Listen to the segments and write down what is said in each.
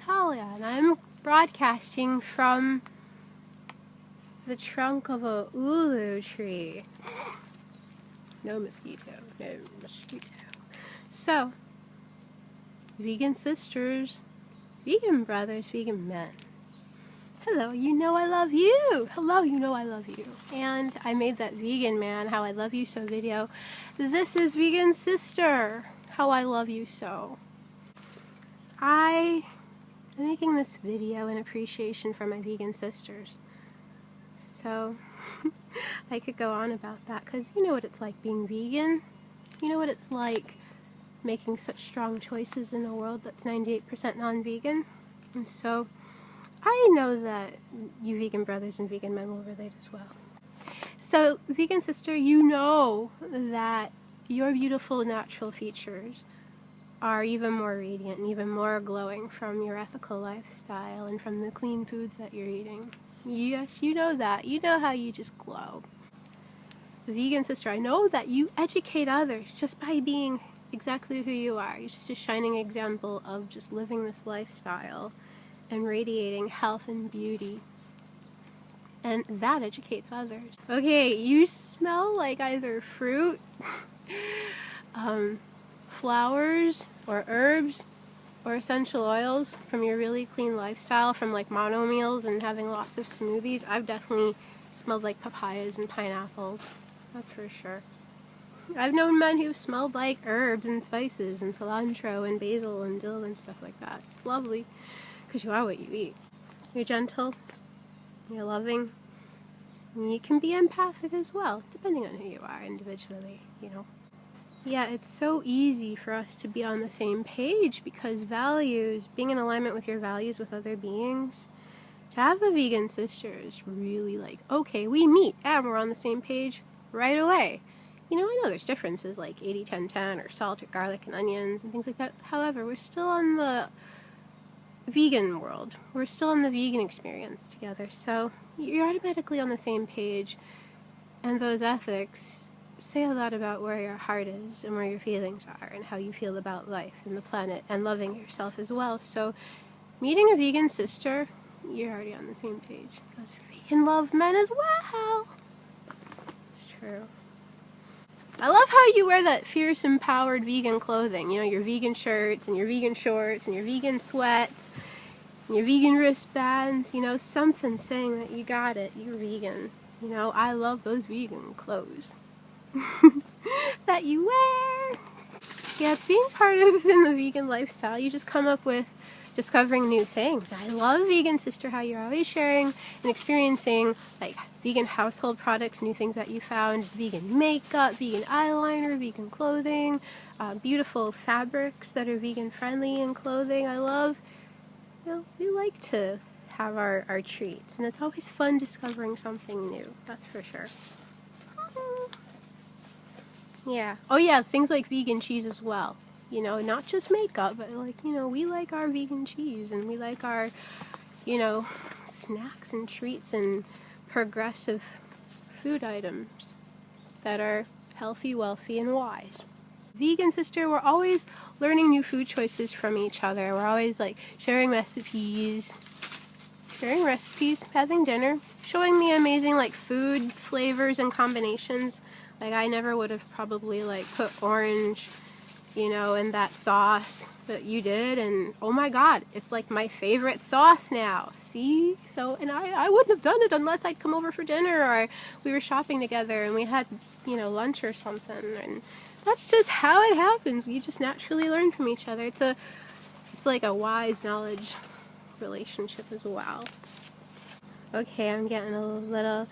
Natalia, and I'm broadcasting from the trunk of a ulu tree. No mosquito, no mosquito. So, vegan sisters, vegan brothers, vegan men. Hello, you know I love you. Hello, you know I love you. And I made that vegan man, how I love you so video. This is vegan sister, how I love you so. I am making this video in appreciation for my vegan sisters. So, I could go on about that, because you know what it's like being vegan. You know what it's like making such strong choices in a world that's 98% non-vegan. And so, I know that you vegan brothers and vegan men will relate as well. So, vegan sister, you know that your beautiful natural features are even more radiant and even more glowing from your ethical lifestyle and from the clean foods that you're eating. Yes, you know that. You know how you just glow. Vegan sister, I know that you educate others just by being exactly who you are. You're just a shining example of just living this lifestyle and radiating health and beauty. And that educates others. Okay, you smell like either fruit, flowers, or herbs, or essential oils from your really clean lifestyle, from like mono meals and having lots of smoothies. I've definitely smelled like papayas and pineapples, that's for sure. I've known men who've smelled like herbs and spices and cilantro and basil and dill and stuff like that. It's lovely, because you are what you eat. You're gentle, you're loving, and you can be empathic as well, depending on who you are individually, you know. Yeah, it's so easy for us to be on the same page, because values, being in alignment with your values with other beings, to have a vegan sister is really like, okay, we meet and we're on the same page right away. You know, I know there's differences like 80-10-10 or salt or garlic and onions and things like that. However, we're still on the vegan world. We're still on the vegan experience together. So you're automatically on the same page, and those ethics say a lot about where your heart is and where your feelings are and how you feel about life and the planet and loving yourself as well. So meeting a vegan sister, you're already on the same page. Goes for vegan love men as well. It's true. I love how you wear that fierce, empowered vegan clothing. You know, your vegan shirts and your vegan shorts and your vegan sweats and your vegan wristbands. You know, something saying that you got it. You're vegan. You know, I love those vegan clothes that you wear. Yeah, being part of in the vegan lifestyle, you just come up with discovering new things. I love vegan sister, how you're always sharing and experiencing like vegan household products, new things that you found, vegan makeup, vegan eyeliner, vegan clothing, beautiful fabrics that are vegan friendly in clothing. I love, you know, we like to have our treats, and it's always fun discovering something new, that's for sure. Yeah. Oh yeah, things like vegan cheese as well. You know, not just makeup, but like, you know, we like our vegan cheese, and we like our, you know, snacks and treats and progressive food items that are healthy, wealthy, and wise. Vegan sister, we're always learning new food choices from each other. We're always like sharing recipes, having dinner, showing me amazing like food flavors and combinations. Like I never would have probably like put orange, you know, in that sauce that you did, and oh my god, it's like my favorite sauce now. See? So, and I wouldn't have done it unless I'd come over for dinner or we were shopping together and we had, you know, lunch or something, and that's just how it happens. We just naturally learn from each other. It's like a wise knowledge relationship as well. Okay, I'm getting a little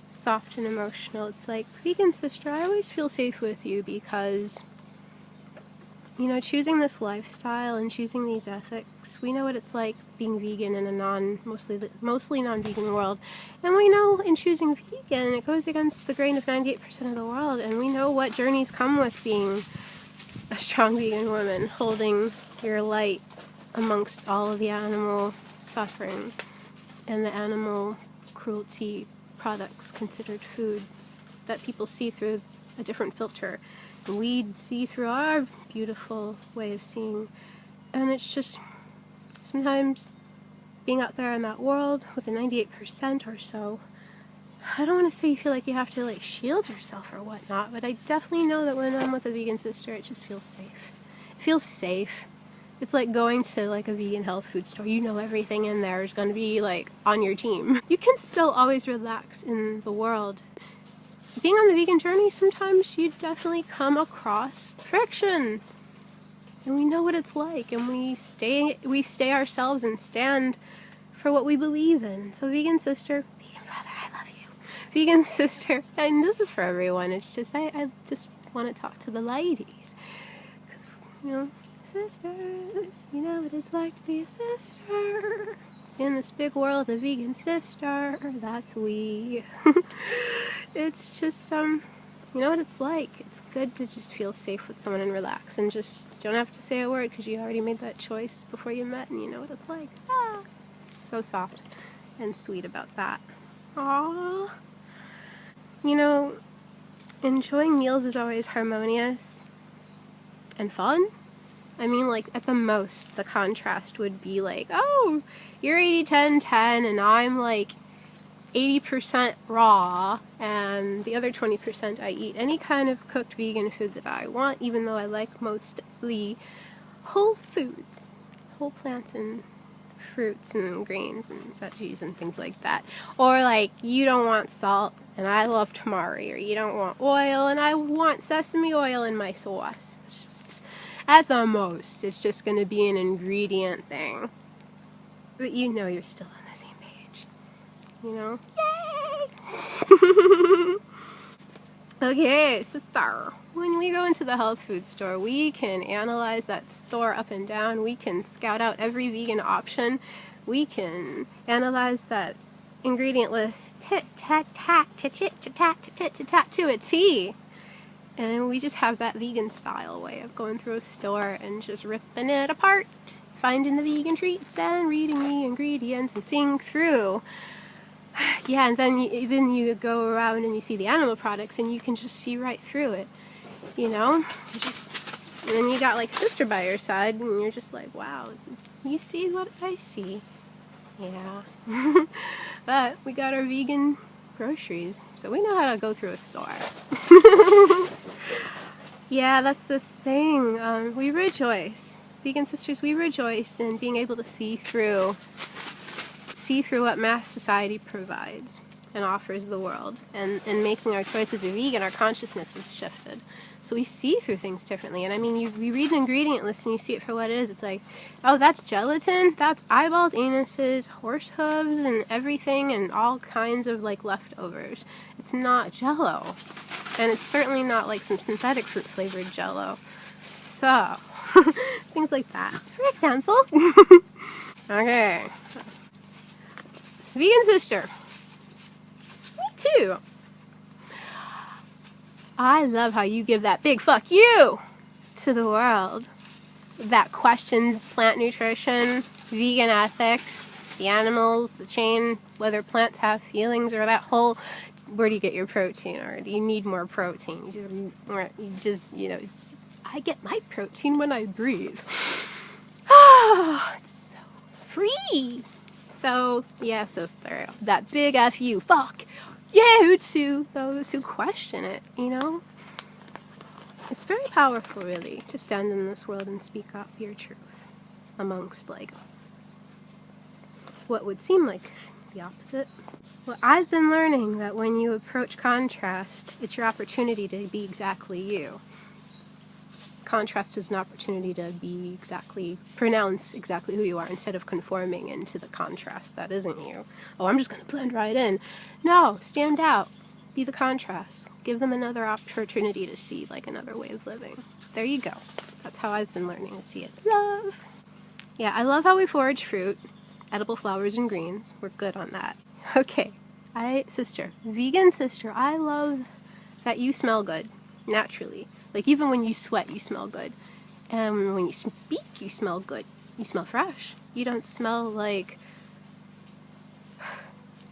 soft and emotional. It's like, vegan sister, I always feel safe with you because, you know, choosing this lifestyle and choosing these ethics, we know what it's like being vegan in a mostly non-vegan world. And we know in choosing vegan, it goes against the grain of 98% of the world, and we know what journeys come with being a strong vegan woman, holding your light amongst all of the animal suffering and the animal cruelty products considered food that people see through a different filter. And we see through our beautiful way of seeing. And it's just, Sometimes being out there in that world with the 98% or so, I don't want to say you feel like you have to like shield yourself or whatnot, but I definitely know that when I'm with a vegan sister, it just feels safe. It feels safe. It's like going to like a vegan health food store. You know everything in there is going to be like on your team. You can still always relax in the world. Being on the vegan journey, sometimes you definitely come across friction. And we know what it's like, and we stay ourselves and stand for what we believe in. So vegan sister, vegan brother, I love you. Vegan sister, and this is for everyone. It's just, I just want to talk to the ladies. Because, you know, sisters, you know what it's like to be a sister. In this big world of vegan sister, that's we. It's just, you know what it's like. It's good to just feel safe with someone and relax and just don't have to say a word because you already made that choice before you met and you know what it's like. Ah, so soft and sweet about that. Aww. You know, enjoying meals is always harmonious and fun. I mean, like, at the most, the contrast would be like, oh, you're 80-10-10 and I'm like 80% raw, and the other 20% I eat any kind of cooked vegan food that I want, even though I like mostly whole foods, whole plants and fruits and grains and veggies and things like that. Or like, you don't want salt and I love tamari, or you don't want oil and I want sesame oil in my sauce. It's just, at the most, it's just going to be an ingredient thing. But you know you're still on the same page. You know? Yay! Okay, sister. When we go into the health food store, we can analyze that store up and down. We can scout out every vegan option. We can analyze that ingredient list tit-tat-tat, tit-tit-tat, tit-tit-tat to a T. And we just have that vegan style way of going through a store and just ripping it apart, finding the vegan treats and reading the ingredients and seeing through. Yeah, and then you go around and you see the animal products and you can just see right through it, you know? And then you got like a sister by your side and you're just like, wow, you see what I see. Yeah. But we got our vegan groceries, so we know how to go through a store. Yeah, that's the thing. We rejoice. Vegan sisters, we rejoice in being able to see through what mass society provides and offers the world. And making our choices a vegan, our consciousness is shifted. So we see through things differently. And I mean, you read an ingredient list and you see it for what it is. It's like, oh, that's gelatin, that's eyeballs, anuses, horse hooves, and everything, and all kinds of like leftovers. It's not Jell-O. And it's certainly not like some synthetic fruit flavored Jell-O. So, things like that. For example. Okay. Vegan sister. Sweet too. I love how you give that big fuck you to the world that questions plant nutrition, vegan ethics, the animals, the chain, whether plants have feelings, or that whole, where do you get your protein, or do you need more protein? You know, I get my protein when I breathe. Ah, it's so free. So, yeah, sister, that big F you, fuck you to those who question it, you know? It's very powerful, really, to stand in this world and speak up your truth amongst, like, what would seem like the opposite. Well, I've been learning that when you approach contrast, it's your opportunity to be exactly you. Contrast is an opportunity to pronounce exactly who you are instead of conforming into the contrast that isn't you. Oh, I'm just going to blend right in. No, stand out. Be the contrast. Give them another opportunity to see, like, another way of living. There you go. That's how I've been learning to see it. Love. Yeah, I love how we forage fruit, edible flowers and greens. We're good on that. Okay. Sister, vegan sister, I love that you smell good, naturally. Like, even when you sweat, you smell good. And when you speak, you smell good. You smell fresh. You don't smell like,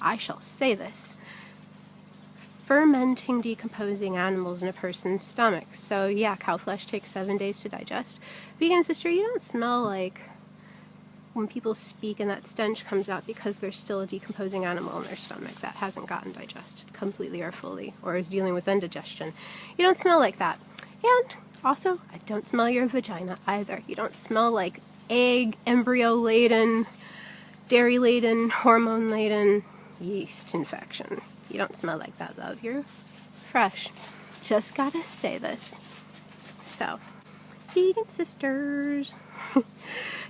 I shall say this, fermenting, decomposing animals in a person's stomach. So, yeah, cow flesh takes 7 days to digest. Vegan sister, you don't smell like when people speak and that stench comes out because there's still a decomposing animal in their stomach that hasn't gotten digested completely or fully, or is dealing with indigestion. You don't smell like that. And also, I don't smell your vagina either. You don't smell like egg, embryo-laden, dairy-laden, hormone-laden yeast infection. You don't smell like that, love. You're fresh. Just gotta say this. So, vegan sisters.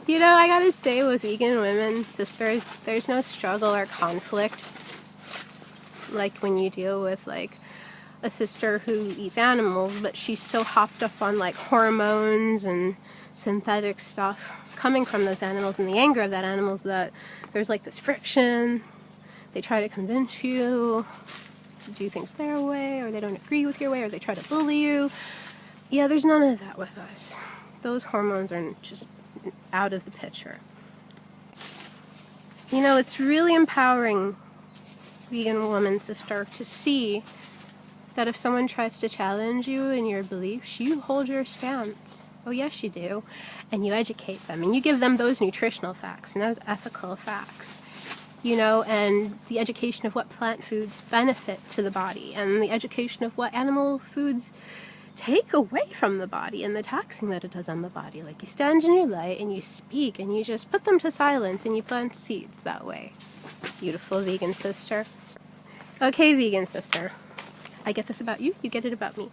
You know, I gotta say, with vegan women, sisters, there's no struggle or conflict like when you deal with, like, a sister who eats animals, but she's so hopped up on, like, hormones and synthetic stuff coming from those animals and the anger of that animals that there's, like, this friction. They try to convince you to do things their way, or they don't agree with your way, or they try to bully you. Yeah, there's none of that with us. Those hormones are just out of the picture. You know, it's really empowering, vegan woman sister, to see that if someone tries to challenge you in your beliefs, you hold your stance. Oh yes, you do. And you educate them, and you give them those nutritional facts and those ethical facts. You know, and the education of what plant foods benefit to the body, and the education of what animal foods take away from the body and the taxing that it does on the body. Like, you stand in your light and you speak and you just put them to silence and you plant seeds that way. Beautiful vegan sister. Okay, vegan sister. I get this about you, you get it about me.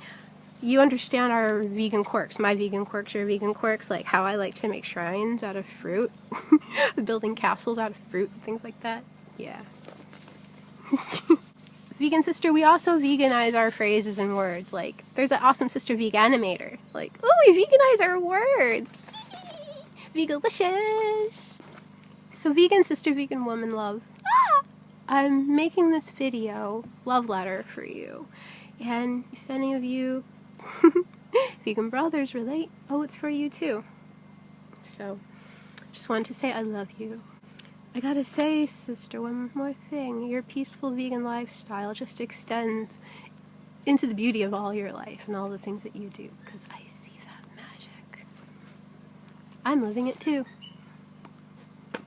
You understand our vegan quirks, my vegan quirks, your vegan quirks, like how I like to make shrines out of fruit, building castles out of fruit, things like that. Yeah. Vegan sister, we also veganize our phrases and words. Like, there's that awesome sister veganimator. Like, oh, we veganize our words. Vegalicious. So vegan sister, vegan woman love. I'm making this video, love letter, for you. And if any of you vegan brothers relate, oh, it's for you too. So, just wanted to say I love you. I gotta say, sister, one more thing. Your peaceful vegan lifestyle just extends into the beauty of all your life and all the things that you do, because I see that magic. I'm living it too.